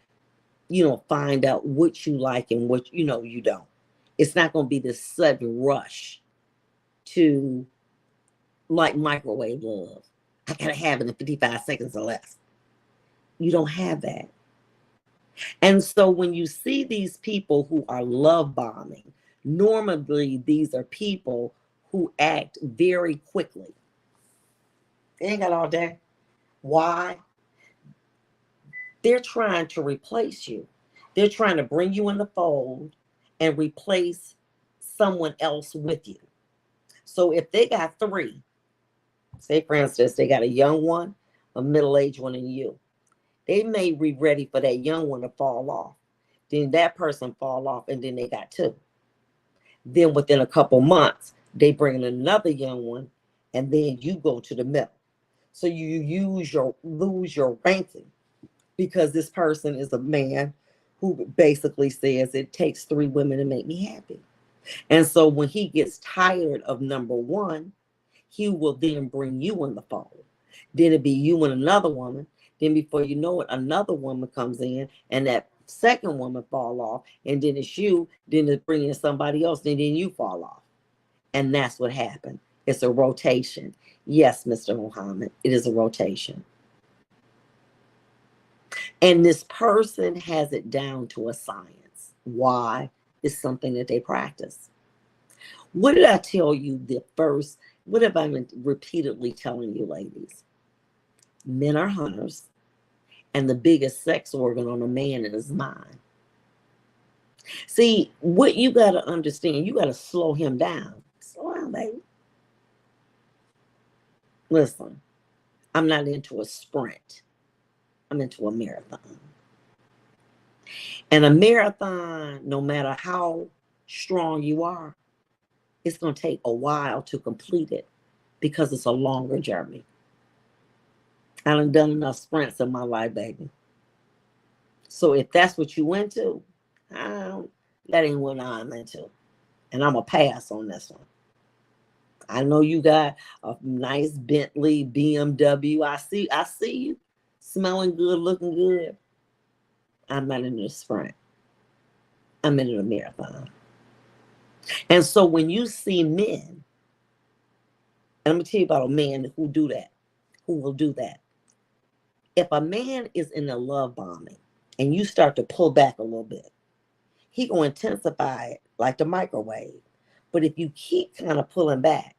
find out what you like and what you don't. It's not going to be this sudden rush to like microwave love. I got to have it in 55 seconds or less. You don't have that. And so when you see these people who are love bombing, normally these are people who act very quickly. They ain't got all day. Why? They're trying to replace you. They're trying to bring you in the fold and replace someone else with you. So if they got three, say for instance, they got a young one, a middle-aged one, and you, they may be ready for that young one to fall off. Then that person fall off, and then they got two. Then within a couple months, they bring in another young one, and then you go to the middle. So you lose your ranking because this person is a man who basically says it takes three women to make me happy. And so when he gets tired of number one, he will then bring you in the fold. Then it'd be you and another woman. Then before you know it, another woman comes in and that second woman fall off. And then it's you, then it's bringing somebody else, and then you fall off. And that's what happened. It's a rotation. Yes, Mr. Muhammad, it is a rotation. And this person has it down to a science. Why? It's something that they practice. What did I tell you what have I been repeatedly telling you, ladies? Men are hunters, and the biggest sex organ on a man is his mind. See, what you got to understand, you got to slow him down. Slow down, baby. Listen, I'm not into a sprint. I'm into a marathon. And a marathon, no matter how strong you are, it's going to take a while to complete it because it's a longer journey. I done enough sprints in my life, baby. So if that's what you into, that ain't what I'm into. And I'm going to pass on this one. I know you got a nice Bentley, BMW. I see you smelling good, looking good. I'm not in a sprint. I'm in a marathon. And so when you see men, and I'm gonna tell you about a man who do that, who will do that. If a man is in a love bombing and you start to pull back a little bit, he gonna intensify it like the microwave. But if you keep kind of pulling back,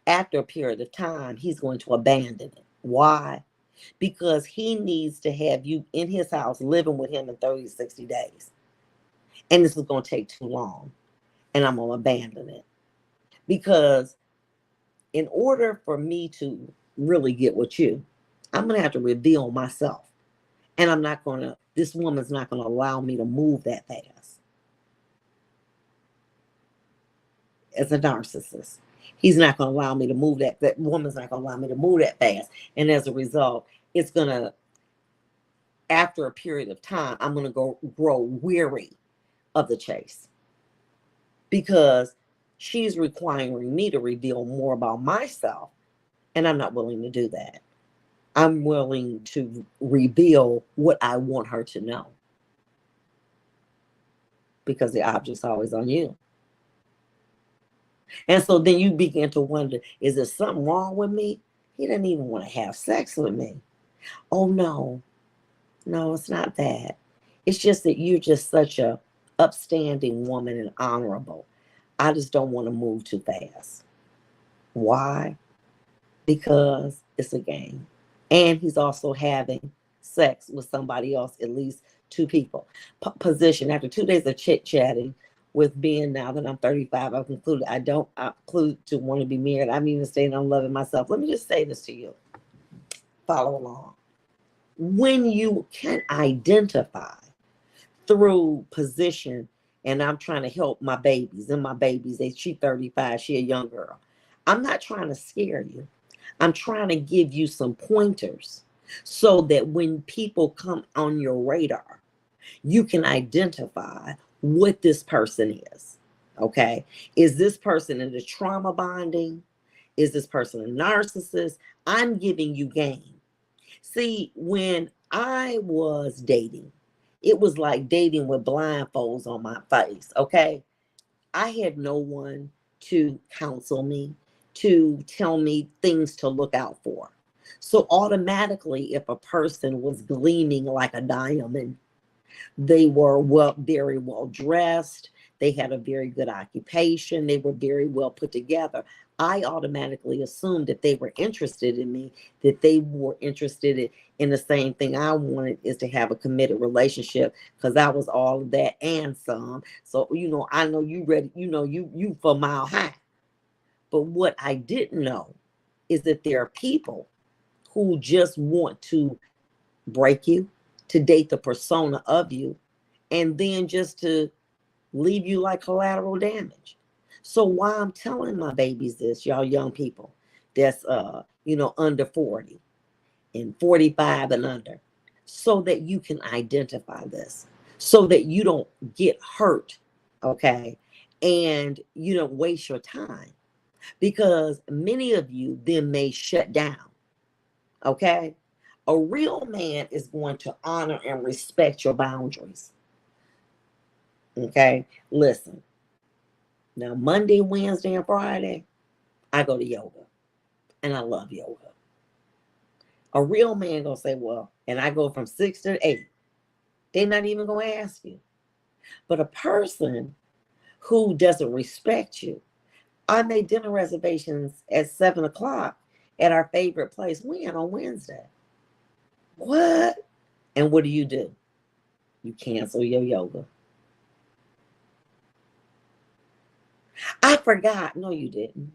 after a period of time, he's going to abandon it. Why? Because he needs to have you in his house living with him in 30 to 60 days. And this is going to take too long. And I'm going to abandon it. Because in order for me to really get with you, I'm going to have to reveal myself. And I'm not going to, this woman's not going to allow me to move that fast. As a narcissist, he's not going to allow me to move that woman's not going to allow me to move that fast. And as a result, it's going to, after a period of time, I'm going to grow weary of the chase, because she's requiring me to reveal more about myself, and I'm not willing to do that. I'm willing to reveal what I want her to know, because the object's always on you. And so then you begin to wonder, is there something wrong with me? He doesn't even want to have sex with me. Oh, no, it's not that. It's just that you're just such a upstanding woman and honorable. I just don't want to move too fast. Why? Because it's a game. And he's also having sex with somebody else, at least two people. Position, after 2 days of chit-chatting with being, now that I'm 35, I've concluded I don't conclude to want to be married. I'm even saying I'm loving myself. Let me just say this to you. Follow along. When you can identify through position, and I'm trying to help my babies, she's 35, she a young girl. I'm not trying to scare you. I'm trying to give you some pointers so that when people come on your radar, you can identify what this person is. Okay. Is this person in the trauma bonding? Is this person a narcissist? I'm giving you game. See, when I was dating, it was like dating with blindfolds on my face. Okay. I had no one to counsel me, to tell me things to look out for. So automatically, if a person was gleaming like a diamond, they were very well dressed, they had a very good occupation, they were very well put together, I automatically assumed that they were interested in me, that they were interested in the same thing I wanted, is to have a committed relationship, because I was all of that and some. So, I know you ready, you for Mile High. But what I didn't know is that there are people who just want to break you, to date the persona of you, and then just to leave you like collateral damage. So why I'm telling my babies this, y'all young people that's under 40 and 45 and under, so that you can identify this, so that you don't get hurt, okay? And you don't waste your time, because many of you then may shut down, okay? A real man is going to honor and respect your boundaries. Okay, listen. Now, Monday, Wednesday, and Friday, I go to yoga, and I love yoga. A real man gonna say, well, and I go from 6 to 8. They're not even gonna ask you. But a person who doesn't respect you, I made dinner reservations at 7 o'clock at our favorite place. When? On Wednesday. What? And what do? You cancel your yoga. I forgot. No, you didn't.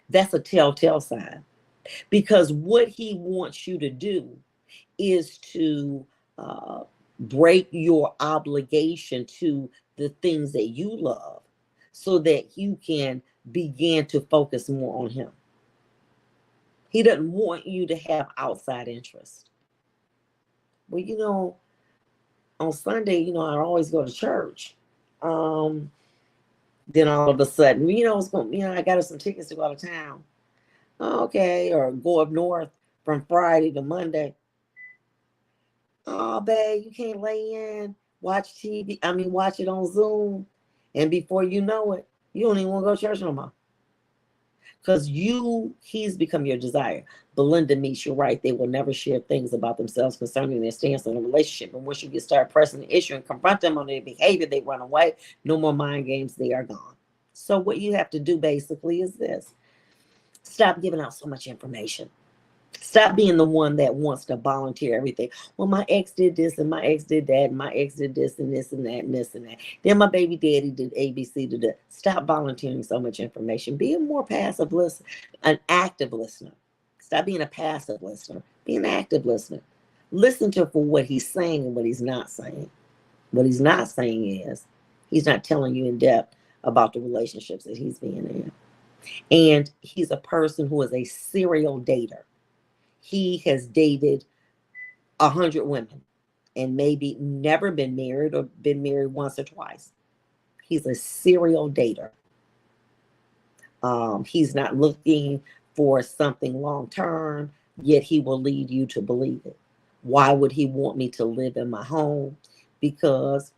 That's a telltale sign, because what he wants you to do is to break your obligation to the things that you love, so that you can begin to focus more on him. He doesn't want you to have outside interest. Well, on Sunday, I always go to church. Then all of a sudden, I got us some tickets to go out of town. Okay, or go up north from Friday to Monday. Oh, babe, you can't lay in, watch TV. Watch it on Zoom. And before you know it, you don't even want to go to church no more. Because he's become your desire. Belinda Meeks, you're right. They will never share things about themselves concerning their stance on a relationship. And once you get started pressing the issue and confront them on their behavior, they run away. No more mind games. They are gone. So what you have to do basically is this. Stop giving out so much information. Stop being the one that wants to volunteer everything. Well, my ex did this and my ex did that and my ex did this and this and that and this and that. Then my baby daddy did ABC to that. Stop volunteering so much information. Be a more passive listener, an active listener. Stop being a passive listener. Be an active listener. Listen to for what he's saying and what he's not saying. What he's not saying is he's not telling you in depth about the relationships that he's being in. And he's a person who is a serial dater. He has dated 100 women and maybe never been married or been married once or twice. He's a serial dater. He's not looking for something long term, yet he will lead you to believe it. Why would he want me to live in my home? Because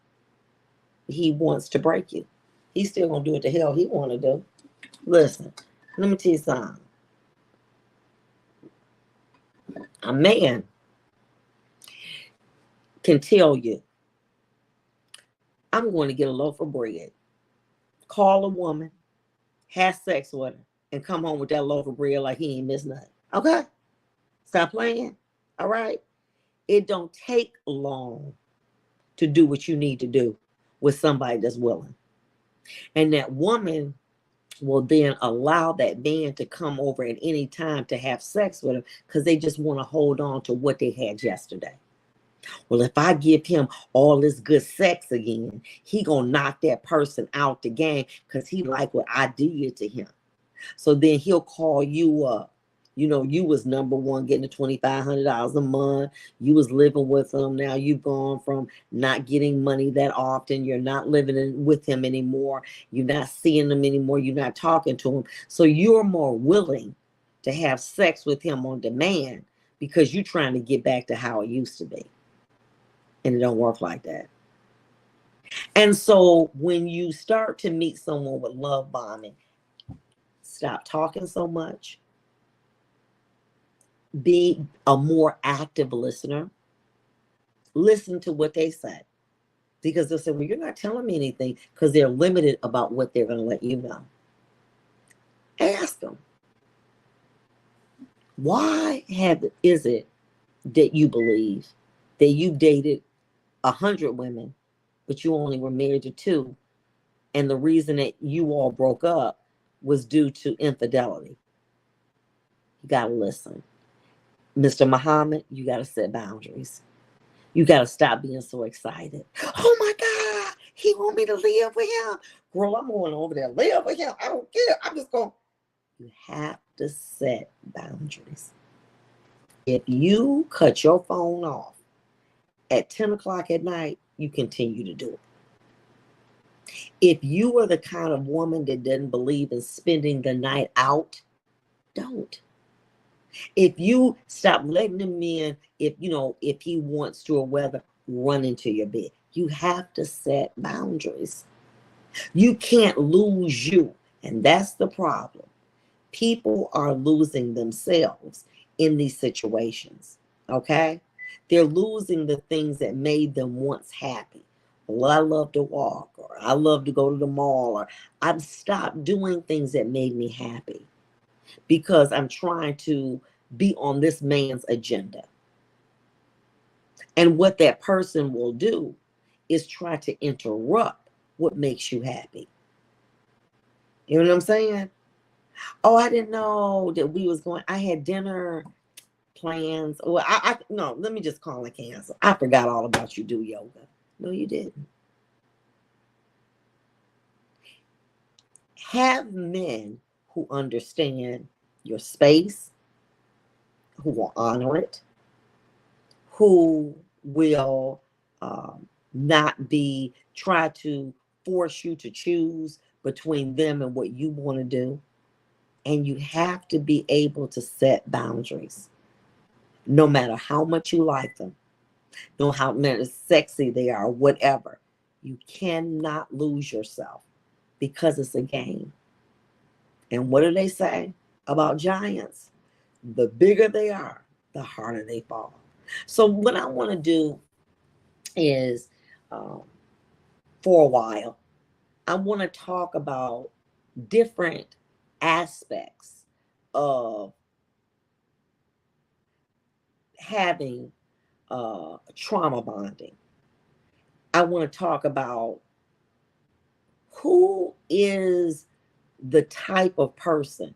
he wants to break you. He's still gonna do what the hell he want to do. Listen, let me tell you something. A man can tell you, I'm going to get a loaf of bread, call a woman, have sex with her, and come home with that loaf of bread like he ain't missed nothing. Okay? Stop playing. All right? It don't take long to do what you need to do with somebody that's willing. And that woman will then allow that man to come over at any time to have sex with him because they just want to hold on to what they had yesterday. Well, if I give him all this good sex again, he gonna knock that person out the game because he like what I did to him. So then he'll call you up. You know, you was number one, getting the $2,500 a month. You was living with him. Now you've gone from not getting money that often. You're not living with him anymore. You're not seeing him anymore. You're not talking to him. So you're more willing to have sex with him on demand because you're trying to get back to how it used to be. And it don't work like that. And so when you start to meet someone with love bombing, stop talking so much. Be a more active listener. Listen to what they say. Because they'll say, well, you're not telling me anything because they're limited about what they're going to let you know. Ask them. Why is it that you believe that you dated 100 women, but you only were married to 2? And the reason that you all broke up was due to infidelity. You got to listen. Mr. Muhammad, you got to set boundaries. You got to stop being so excited. Oh my God, he want me to live with him. Girl, I'm going over there, live with him. I don't care. I'm just going. You have to set boundaries. If you cut your phone off at 10 o'clock at night, you continue to do it. If you are the kind of woman that doesn't believe in spending the night out, don't. If you stop letting him in, if he wants to or whether, run into your bed. You have to set boundaries. You can't lose you. And that's the problem. People are losing themselves in these situations. Okay? They're losing the things that made them once happy. Well, I love to walk, or I love to go to the mall, or I've stopped doing things that made me happy because I'm trying to be on this man's agenda. And what that person will do is try to interrupt what makes you happy. You know what I'm saying? Oh, I didn't know that we was going. I had dinner plans. Well, no, let me just call it cancel. I forgot all about you do yoga. No, you didn't. Have men who understand your space, who will honor it, who will not try to force you to choose between them and what you want to do. And you have to be able to set boundaries. No matter how much you like them, no how sexy they are, whatever. You cannot lose yourself because it's a game. And what do they say about giants? The bigger they are, the harder they fall. So what I want to do is, for a while, I want to talk about different aspects of having trauma bonding. I want to talk about who is the type of person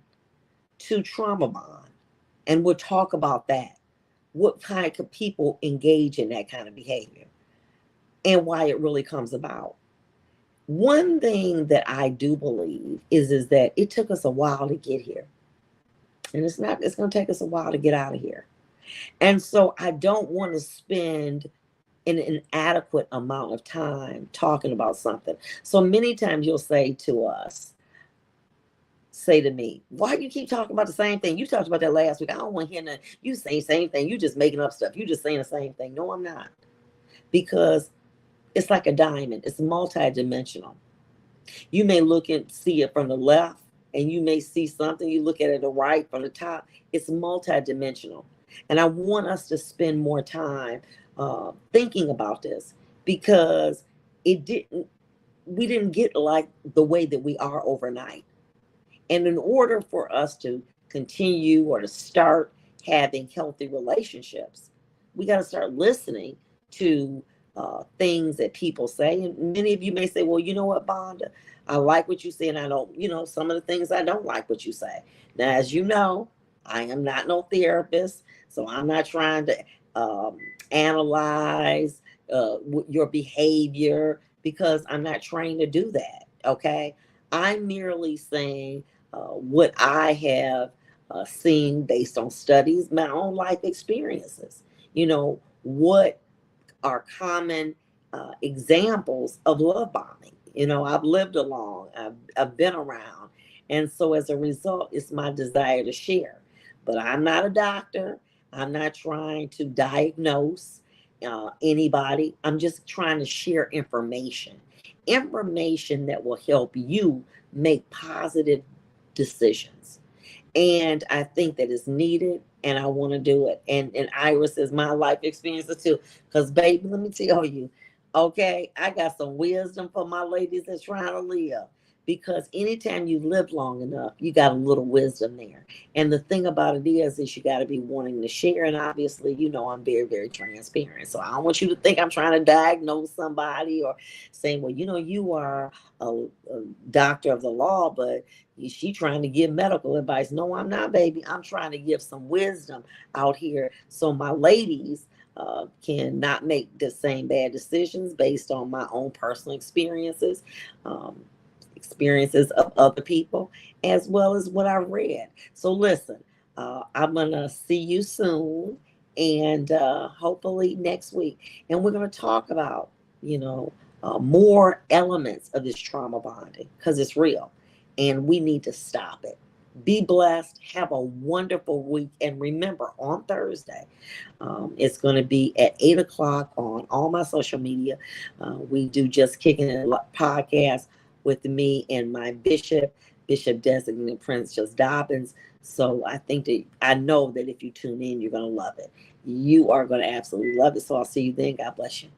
to trauma bond. And we'll talk about that. What kind of people engage in that kind of behavior and why it really comes about. One thing that I do believe is that it took us a while to get here. And it's going to take us a while to get out of here. And so I don't want to spend an inadequate amount of time talking about something. So many times you'll say to me, why do you keep talking about the same thing? You talked about that last week. I don't want to hear nothing. You say the same thing. You just making up stuff. You just saying the same thing. No, I'm not. Because it's like a diamond. It's multidimensional. You may look and see it from the left, and you may see something. You look at it the right from the top. It's multidimensional. And I want us to spend more time thinking about this, because we didn't get like the way that we are overnight. And in order for us to continue or to start having healthy relationships, we got to start listening to things that people say. And many of you may say, well, you know what, Bonda, I like what you say, and I don't, some of the things I don't like what you say. Now, as you know, I am not no therapist, so I'm not trying to analyze your behavior, because I'm not trained to do that, okay? I'm merely saying what I have seen based on studies, my own life experiences. What are common examples of love bombing? I've lived along, I've been around. And so as a result, it's my desire to share. But I'm not a doctor. I'm not trying to diagnose anybody. I'm just trying to share information that will help you make positive decisions. And I think that is needed, and I want to do it. And Iris is my life experiences too. Because, baby, let me tell you, okay, I got some wisdom for my ladies that's trying to live. Because anytime you live long enough, you got a little wisdom there. And the thing about it is you got to be wanting to share. And obviously, I'm very, very transparent. So I don't want you to think I'm trying to diagnose somebody or saying, well, you are a doctor of the law, but she trying to give medical advice. No, I'm not, baby. I'm trying to give some wisdom out here so my ladies can not make the same bad decisions based on my own personal experiences. Experiences of other people, as well as what I read. So listen, I'm going to see you soon, and hopefully next week. And we're going to talk about, more elements of this trauma bonding, because it's real and we need to stop it. Be blessed. Have a wonderful week. And remember, on Thursday, it's going to be at 8 o'clock on all my social media. We do Just Kicking It podcast with me and my Bishop Designate Prince Just Dobbins. So I know that if you tune in, you're going to love it. You are going to absolutely love it. So I'll see you then. God bless you.